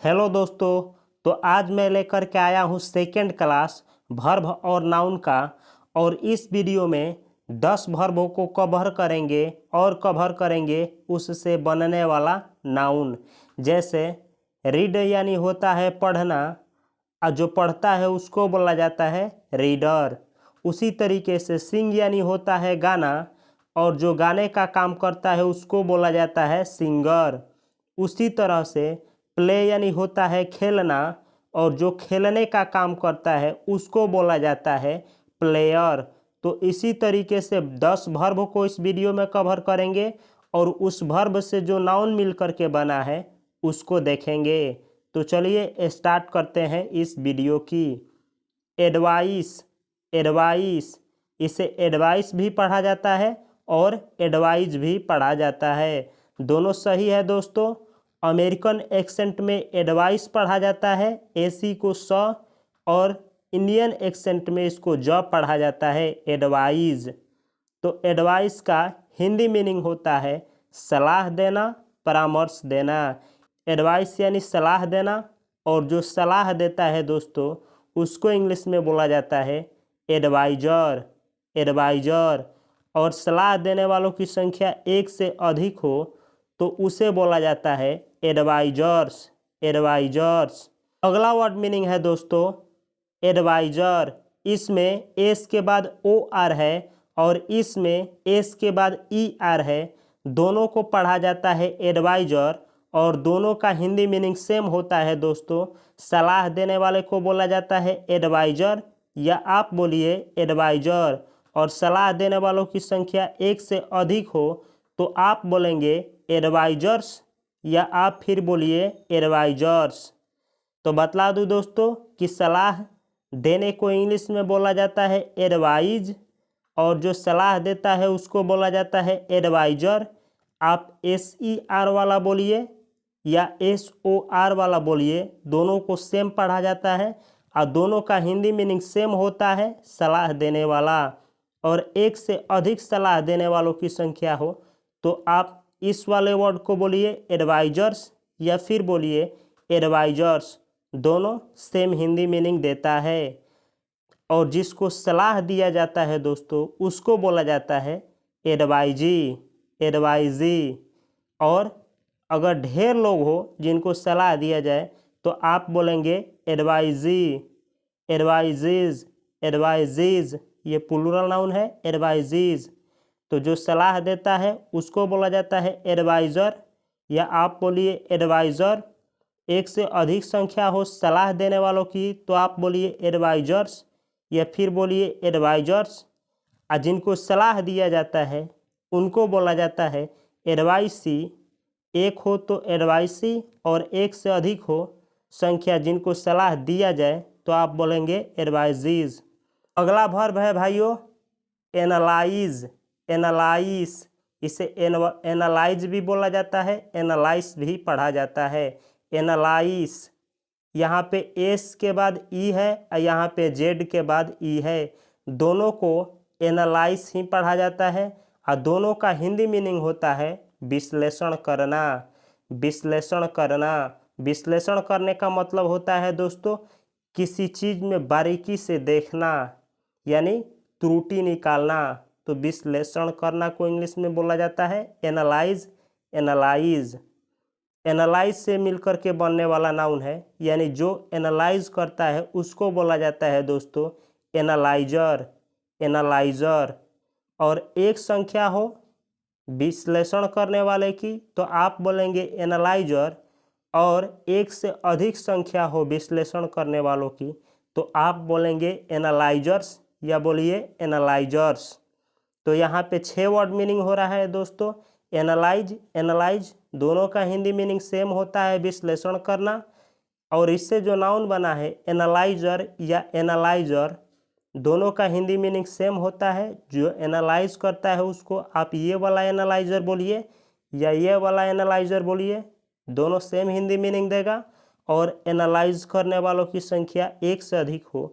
Hello दोस्तों। तो आज मैं लेकर के आया हूँ सेकेंड क्लास वर्ब और नाउन का। और इस वीडियो में 10 वर्बों को कवर करेंगे और कवर करेंगे उससे बनने वाला नाउन। जैसे रीड यानी होता है पढ़ना, और जो पढ़ता है उसको बोला जाता है रीडर। उसी तरीके से सिंग यानी होता है गाना, और जो गाने का काम करता है उसको बोला जाता है सिंगर। उसी तरह से प्ले यानी होता है खेलना, और जो खेलने का काम करता है उसको बोला जाता है प्लेयर। तो इसी तरीके से 10 वर्ब को इस वीडियो में कवर करेंगे और उस वर्ब से जो नाउन मिल करके बना है उसको देखेंगे। तो चलिए स्टार्ट करते हैं इस वीडियो की। एडवाइस, एडवाइस, इसे एडवाइस भी पढ़ा जाता है और एडवाइज भी पढ़ा जाता है, दोनों सही है दोस्तों। अमेरिकन एक्सेंट में एडवाइस पढ़ा जाता है, एसी को स, और इंडियन एक्सेंट में इसको ज पढ़ा जाता है, एडवाइज। तो एडवाइस का हिंदी मीनिंग होता है सलाह देना, परामर्श देना। एडवाइस यानी सलाह देना, और जो सलाह देता है दोस्तों उसको इंग्लिश में बोला जाता है एडवाइजर, एडवाइजर। और सलाह देने वालों की संख्या एक से अधिक हो तो उसे बोला जाता है एडवाइजर्स, एडवाइजर्स। अगला वर्ड मीनिंग है दोस्तों एडवाइजर। इसमें एस के बाद ओ आर है और इसमें एस के बाद ई आर है। दोनों को पढ़ा जाता है एडवाइजर, और दोनों का हिंदी मीनिंग सेम होता है दोस्तों। सलाह देने वाले को बोला जाता है एडवाइजर, या आप बोलिए एडवाइजर। और सलाह देने वालों की संख्या एक से अधिक हो तो आप बोलेंगे एडवाइजर्स, या आप फिर बोलिए एडवाइजर्स। तो बतला दूं दोस्तों कि सलाह देने को इंग्लिश में बोला जाता है एडवाइज, और जो सलाह देता है उसको बोला जाता है एडवाइजर। आप SER वाला बोलिए या SOR वाला बोलिए, दोनों को सेम पढ़ा जाता है और दोनों का हिंदी मीनिंग सेम होता है, सलाह देने वाला। और एक से अधिक सलाह देने वालों की संख्या हो तो आप इस वाले वर्ड को बोलिए एडवाइजर्स, या फिर बोलिए एडवाइजर्स, दोनों सेम हिंदी मीनिंग देता है। और जिसको सलाह दिया जाता है दोस्तों उसको बोला जाता है एडवाइजी, एडवाइजी। और अगर ढेर लोग हो जिनको सलाह दिया जाए तो आप बोलेंगे एडवाइजी, एडवाइजीज, एडवाइजीज। ये प्लूरल नाउन है एडवाइजीज। तो जो सलाह देता है उसको बोला जाता है एडवाइज़र, या आप बोलिए एडवाइज़र। एक से अधिक संख्या हो सलाह देने वालों की तो आप बोलिए एडवाइजर्स, या फिर बोलिए एडवाइजर्स। और जिनको सलाह दिया जाता है उनको बोला जाता है एडवाइसी। एक हो तो एडवाइसी, और एक से अधिक हो संख्या जिनको सलाह दिया जाए तो आप बोलेंगे एडवाइजीज। अगला वर्ब है भाइयों एनालाइज, एनालाइज। इसे एनालाइज भी बोला जाता है, एनालाइज भी पढ़ा जाता है, एनालाइज। यहाँ पे एस के बाद ई है और यहाँ पे जेड के बाद ई है। दोनों को एनालाइज ही पढ़ा जाता है, और दोनों का हिंदी मीनिंग होता है विश्लेषण करना, विश्लेषण करना। विश्लेषण करने का मतलब होता है दोस्तों किसी चीज़ में बारीकी से देखना, यानी त्रुटि निकालना। तो विश्लेषण करना को इंग्लिश में बोला जाता है एनालाइज, एनालाइज। एनालाइज से मिलकर के बनने वाला नाउन है, यानी जो एनालाइज करता है उसको बोला जाता है दोस्तों एनालाइजर, एनालाइजर। और एक संख्या हो विश्लेषण करने वाले की तो आप बोलेंगे एनालाइजर, और एक से अधिक संख्या हो विश्लेषण करने वालों की तो आप बोलेंगे एनालाइजर्स, या बोलिए एनालाइजर्स। तो यहाँ पे 6 वर्ड मीनिंग हो रहा है दोस्तों। एनालाइज, एनालाइज, दोनों का हिंदी मीनिंग सेम होता है विश्लेषण करना। और इससे जो नाउन बना है एनालाइजर या एनालाइजर, दोनों का हिंदी मीनिंग सेम होता है। जो एनालाइज करता है उसको आप ये वाला एनालाइजर बोलिए या ये वाला एनालाइजर बोलिए, दोनों सेम हिंदी मीनिंग देगा। और एनालाइज करने वालों की संख्या एक से अधिक हो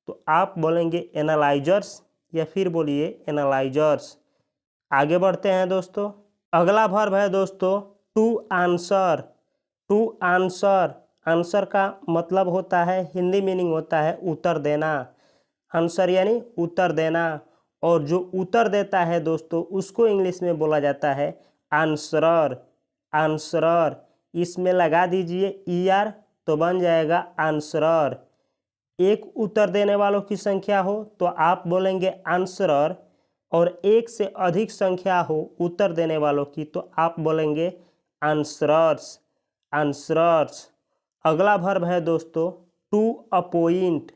तो आप बोलेंगे एनालाइजर्स, या फिर बोलिए एनालाइजर्स। आगे बढ़ते हैं दोस्तों। अगला वर्ब है दोस्तों to answer, to answer. Answer का मतलब होता है, हिंदी मीनिंग होता है उत्तर देना। आंसर यानी उत्तर देना। और जो उत्तर देता है दोस्तों उसको इंग्लिश में बोला जाता है आंसरर। आंसरर, इसमें लगा दीजिए ER तो बन जाएगा आंसरर। एक उत्तर देने वालों की संख्या हो तो आप बोलेंगे आंसरर, और एक से अधिक संख्या हो उत्तर देने वालों की तो आप बोलेंगे आंसरर्स। आंसरर्स। अगला वर्ब है दोस्तों to appoint.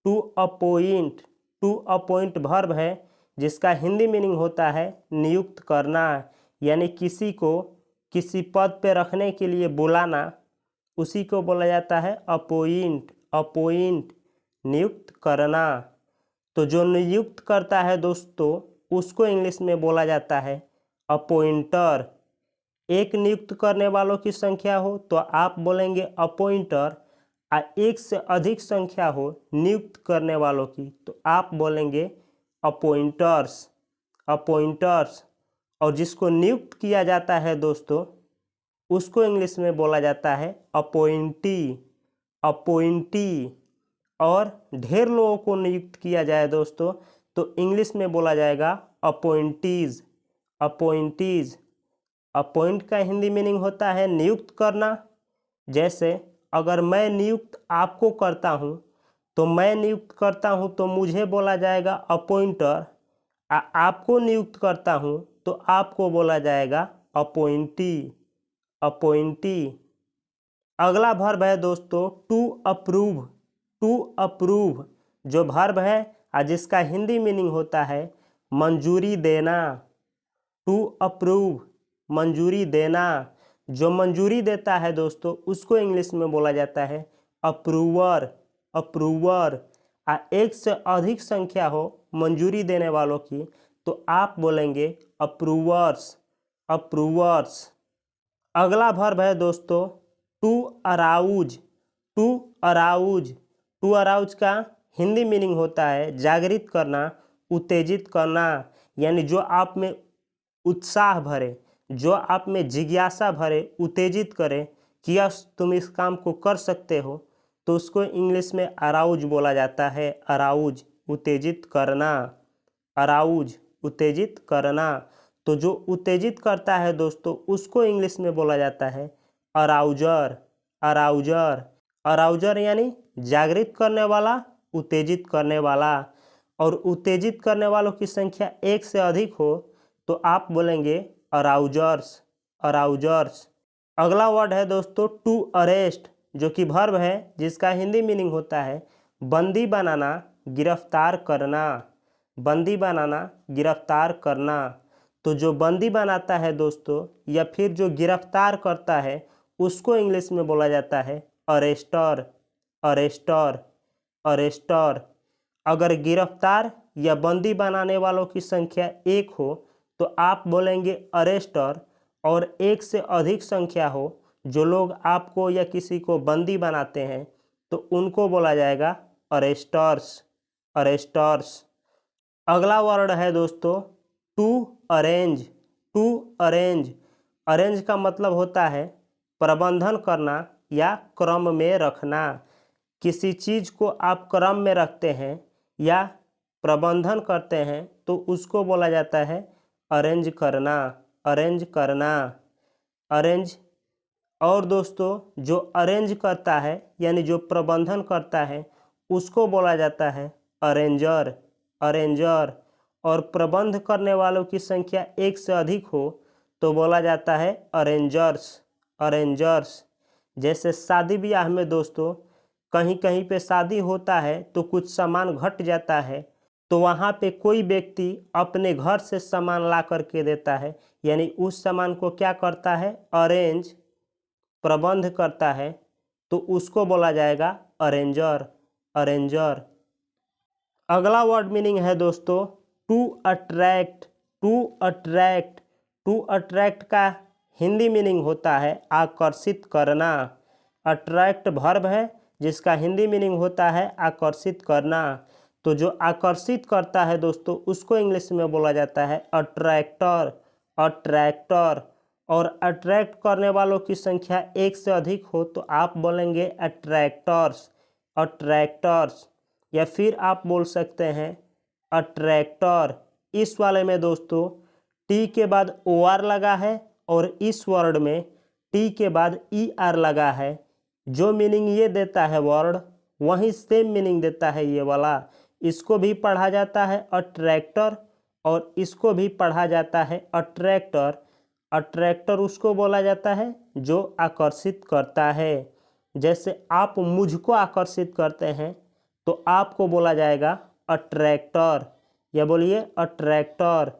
To appoint. To appoint verb है जिसका हिंदी मीनिंग होता है नियुक्त करना, यानी किसी को किसी पद पे रखने के लिए बुलाना, उसी को बोला जाता है अपॉइंट। अपॉइंट, नियुक्त करना। तो जो नियुक्त करता है दोस्तों उसको इंग्लिश में बोला जाता है अपॉइंटर। एक नियुक्त करने वालों की संख्या हो तो आप बोलेंगे अपॉइंटर, और एक से अधिक संख्या हो नियुक्त करने वालों की तो आप बोलेंगे अपॉइंटर्स। अपॉइंटर्स। और जिसको नियुक्त किया जाता है दोस्तों उसको इंग्लिश में बोला जाता है अपॉइंटी। अपॉइंटी। और ढेर लोगों को नियुक्त किया जाए दोस्तों तो इंग्लिश में बोला जाएगा अपॉइंटीज। अपॉइंटीज। अपॉइंट का हिंदी मीनिंग होता है नियुक्त करना। जैसे अगर मैं नियुक्त आपको करता हूँ तो मैं नियुक्त करता हूँ तो मुझे बोला जाएगा अपॉइंटर, आपको नियुक्त करता हूँ तो आपको बोला जाएगा अपॉइंटी। अपॉइंटी। अगला वर्ब है दोस्तों टू अप्रूव। टू अप्रूव जो वर्ब है और जिसका हिंदी मीनिंग होता है मंजूरी देना। टू अप्रूव, मंजूरी देना। जो मंजूरी देता है दोस्तों उसको इंग्लिश में बोला जाता है अप्रूवर। अप्रूवर। एक से अधिक संख्या हो मंजूरी देने वालों की तो आप बोलेंगे अप्रूवर्स। अप्रूवर्स। अगला वर्ब है दोस्तों to arouse. To arouse. To arouse का हिंदी मीनिंग होता है जागृत करना, उत्तेजित करना, यानी जो आप में उत्साह भरे, जो आप में जिज्ञासा भरे, उत्तेजित करे कि यस तुम इस काम को कर सकते हो, तो उसको इंग्लिश में अराउज बोला जाता है। अराउज, उत्तेजित करना। अराउज, उत्तेजित करना। तो जो उत्तेजित करता है दोस्तों उसको इंग्लिश में बोला जाता है अराउजर। अराउजर। अराउजर यानी जागृत करने वाला, उत्तेजित करने वाला। और उत्तेजित करने वालों की संख्या एक से अधिक हो तो आप बोलेंगे अराउजर्स। अराउजर्स। अगला वर्ड है दोस्तों टू अरेस्ट, जो कि वर्ब है जिसका हिंदी मीनिंग होता है बंदी बनाना, गिरफ्तार करना। बंदी बनाना, गिरफ्तार करना। तो जो बंदी बनाता है दोस्तों या फिर जो गिरफ्तार करता है उसको इंग्लिश में बोला जाता है अरेस्टर। अरेस्टर। अरेस्टर। अगर गिरफ्तार या बंदी बनाने वालों की संख्या एक हो तो आप बोलेंगे अरेस्टर, और एक से अधिक संख्या हो जो लोग आपको या किसी को बंदी बनाते हैं तो उनको बोला जाएगा अरेस्टर्स। अरेस्टर्स। अगला वर्ड है दोस्तों to arrange. To arrange. Arrange का मतलब होता है प्रबंधन करना या क्रम में रखना। किसी चीज़ को आप क्रम में रखते हैं या प्रबंधन करते हैं तो उसको बोला जाता है अरेंज करना। अरेंज करना। अरेंज। और दोस्तों जो अरेंज करता है यानी जो प्रबंधन करता है उसको बोला जाता है अरेंजर। अरेंजर। और प्रबंध करने वालों की संख्या एक से अधिक हो तो बोला जाता है अरेंजर्स। अरेंजर्स। जैसे शादी ब्याह में दोस्तों कहीं कहीं पे शादी होता है तो कुछ सामान घट जाता है तो वहाँ पे कोई व्यक्ति अपने घर से सामान ला करके देता है, यानी उस सामान को क्या करता है अरेंज, प्रबंध करता है, तो उसको बोला जाएगा अरेंजर। अरेंजर। अगला वर्ड मीनिंग है दोस्तों to attract. To attract. To attract का हिंदी मीनिंग होता है आकर्षित करना। अट्रैक्ट वर्ब है जिसका हिंदी मीनिंग होता है आकर्षित करना। तो जो आकर्षित करता है दोस्तों उसको इंग्लिश में बोला जाता है अट्रैक्टर। अट्रैक्टर। और अट्रैक्ट करने वालों की संख्या एक से अधिक हो तो आप बोलेंगे अट्रैक्टर्स, अट्रैक्टर्स। या फिर आप बोल सकते हैं अट्रैक्टर। इस वाले में दोस्तों टी के बाद ओ आर लगा है और इस वर्ड में टी के बाद ई आर लगा है। जो मीनिंग ये देता है वर्ड वही सेम मीनिंग देता है ये वाला। इसको भी पढ़ा जाता है अट्रैक्टर और इसको भी पढ़ा जाता है अट्रैक्टर। अट्रैक्टर उसको बोला जाता है जो आकर्षित करता है। जैसे आप मुझको आकर्षित करते हैं तो आपको बोला जाएगा अट्रैक्टर, या बोलिए अट्रैक्टर।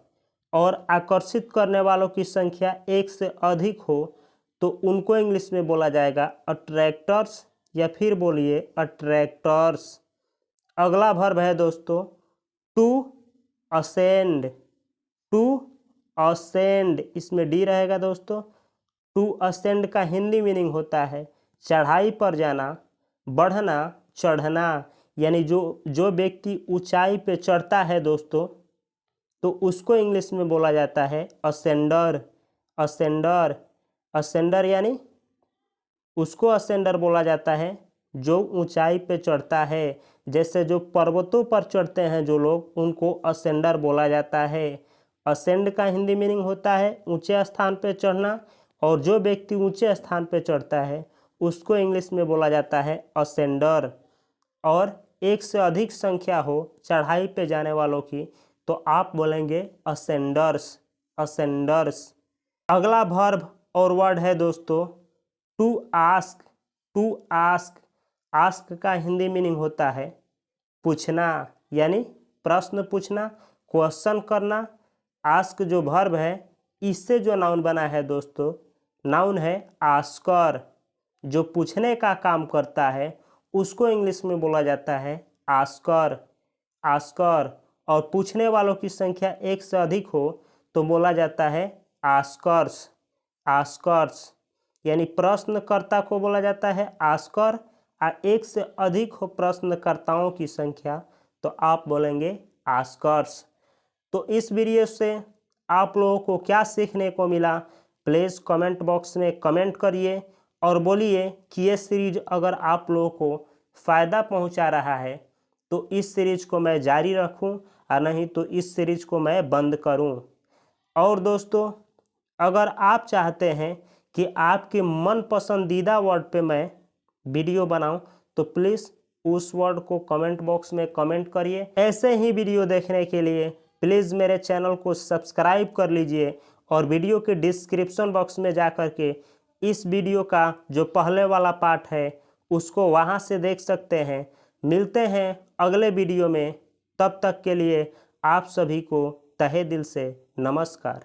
और आकर्षित करने वालों की संख्या एक से अधिक हो तो उनको इंग्लिश में बोला जाएगा अट्रैक्टर्स, या फिर बोलिए अट्रैक्टर्स। अगला वर्ब है दोस्तों टू असेंड, टू असेंड। इसमें डी रहेगा दोस्तों। टू असेंड का हिंदी मीनिंग होता है चढ़ाई पर जाना, बढ़ना, चढ़ना। यानी जो व्यक्ति ऊंचाई पे चढ़ता है दोस्तों तो उसको इंग्लिश में बोला जाता है असेंडर, असेंडर। असेंडर यानी उसको असेंडर बोला जाता है जो ऊंचाई पे चढ़ता है। जैसे जो पर्वतों पर चढ़ते हैं जो लोग उनको असेंडर बोला जाता है। असेंड का हिंदी मीनिंग होता है ऊंचे स्थान पे चढ़ना, और जो व्यक्ति ऊंचे स्थान पे चढ़ता है उसको इंग्लिश में बोला जाता है असेंडर। और एक से अधिक संख्या हो चढ़ाई पे जाने वालों की तो आप बोलेंगे असेंडर्स, असेंडर्स। अगला वर्ब और वर्ड है दोस्तों to ask, to ask. Ask का हिंदी मीनिंग होता है पूछना, यानी प्रश्न पूछना, क्वेश्चन करना। आस्क जो वर्ब है इससे जो नाउन बना है दोस्तों, नाउन है आस्कर। जो पूछने का काम करता है उसको इंग्लिश में बोला जाता है आस्कर, आस्कर। और पूछने वालों की संख्या एक से अधिक हो तो बोला जाता है आस्कर्स, आस्कर्स। यानी प्रश्नकर्ता को बोला जाता है आस्कर, और एक से अधिक हो प्रश्नकर्ताओं की संख्या तो आप बोलेंगे आस्कर्स। तो इस वीडियो से आप लोगों को क्या सीखने को मिला प्लीज़ कमेंट बॉक्स में कमेंट करिए और बोलिए कि ये सीरीज अगर आप लोगों को फ़ायदा पहुंचा रहा है तो इस सीरीज़ को मैं जारी रखूं, और नहीं तो इस सीरीज़ को मैं बंद करूं। और दोस्तों अगर आप चाहते हैं कि आपके मन पसंदीदा वर्ड पे मैं वीडियो बनाऊं तो प्लीज़ उस वर्ड को कमेंट बॉक्स में कमेंट करिए। ऐसे ही वीडियो देखने के लिए प्लीज़ मेरे चैनल को सब्सक्राइब कर लीजिए और वीडियो के डिस्क्रिप्शन बॉक्स में जा कर के इस वीडियो का जो पहले वाला पार्ट है उसको वहां से देख सकते हैं। मिलते हैं अगले वीडियो में, तब तक के लिए आप सभी को तहे दिल से नमस्कार।